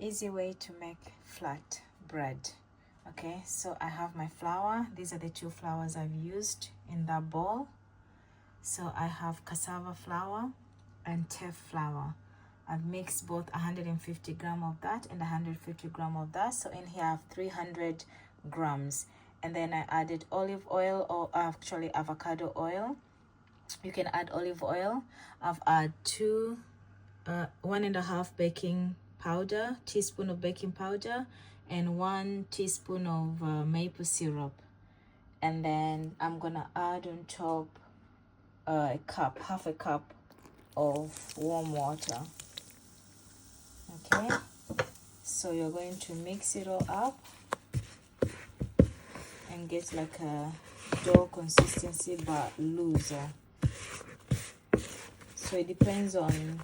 easy way to make flat bread. Okay, so I have my flour. These are the two flours I've used in that bowl. So I have cassava flour and teff flour. I've mixed both 150 gram of that and 150 gram of that. So in here I have 300 grams. And then I added olive oil, or actually avocado oil. You can add olive oil. I've added 1.5 baking powder, teaspoon of baking powder, and 1 teaspoon of maple syrup. And then I'm gonna add on top half a cup of warm water. Okay, so you're going to mix it all up and get like a dough consistency but looser. So it depends on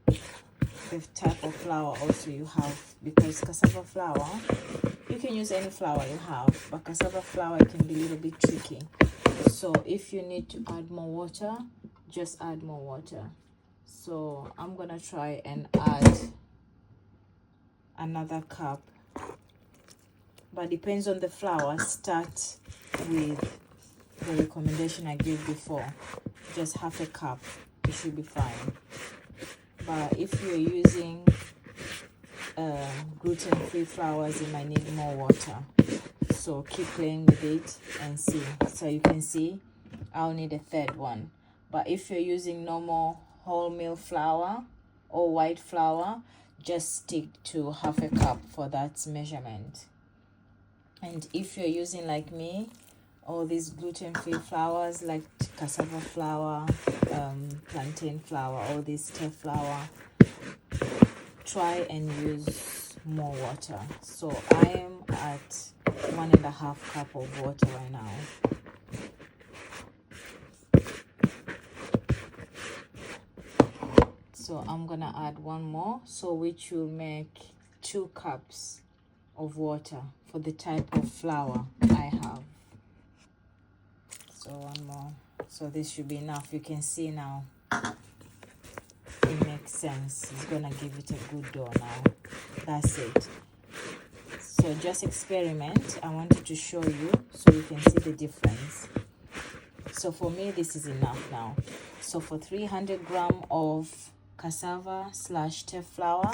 the type of flour also you have, because cassava flour, you can use any flour you have, but cassava flour can be a little bit tricky. So if you need to add more water, just add more water. So I'm gonna try and add another cup, but depends on the flour. Start with the recommendation I gave before, just half a cup, it should be fine. But if you're using gluten-free flours, you might need more water. So keep playing with it and see. So you can see I'll need a third one. But if you're using normal wholemeal flour or white flour, just stick to half a cup for that measurement. And if you're using, like me, all these gluten-free flours like cassava flour, plantain flour, all this teff flour, try and use more water. So I am at 1.5 cup of water right now. So I'm gonna add one more, so which will make 2 cups of water for the type of flour I have. So one more. So this should be enough. You can see now it makes sense. It's gonna give it a good dough now. That's it. So just experiment. I wanted to show you so you can see the difference. So for me, this is enough now. So for 300 gram of cassava/teff flour,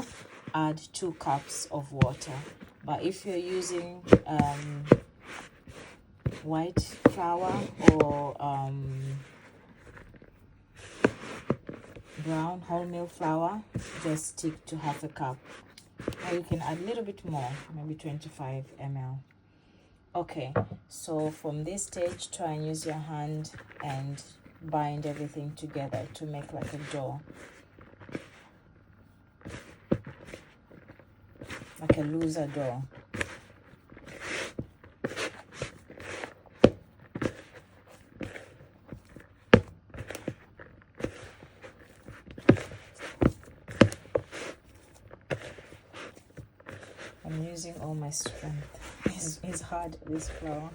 add 2 cups of water. But if you're using white flour or brown wholemeal flour, just stick to half a cup, or you can add a little bit more, maybe 25 ml. Okay, so from this stage, try and use your hand and bind everything together to make like a dough, like a looser dough. I'm using all my strength. It's hard, this flour.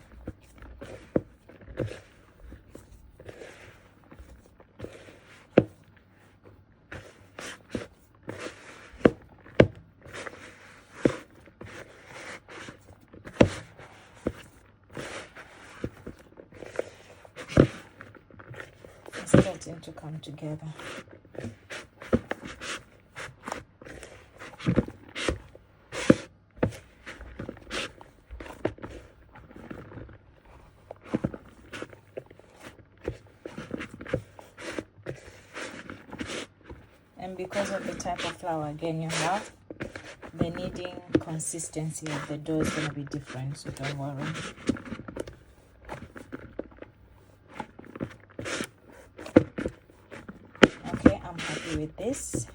It's starting to come together. And because of the type of flour again you have, the kneading consistency of the dough is going to be different, so don't worry. Okay, I'm happy with this.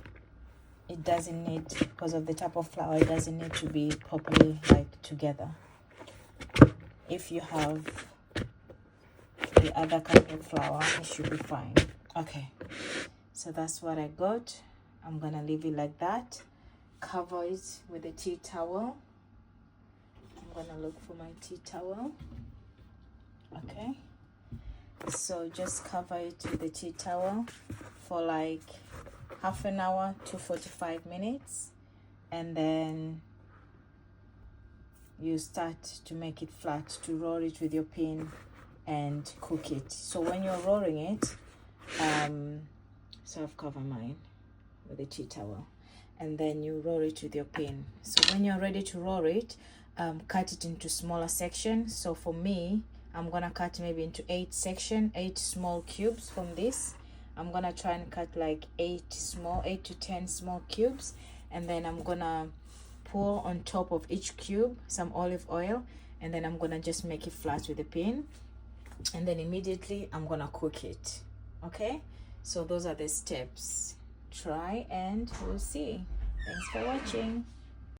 It doesn't need, because of the type of flour, it doesn't need to be properly like together. If you have the other kind of flour, it should be fine. Okay, so that's what I got. I'm gonna leave it like that. Cover it with a tea towel. I'm gonna look for my tea towel. Okay, so just cover it with a tea towel for like half an hour to 45 minutes. and then you start to make it flat, to roll it with your pin and cook it. So when you're rolling it, so I've covered mine with a tea towel, and then you roll it with your pin. So when you're ready to roll it, cut it into smaller sections. So for me, I'm gonna cut maybe into 8 small cubes. From this, I'm gonna try and cut like 8 to 10 small cubes, and then I'm gonna pour on top of each cube some olive oil, and then I'm gonna just make it flat with a pin, and then immediately I'm gonna cook it. Okay, so those are the steps. Try and we'll see. Thanks for watching.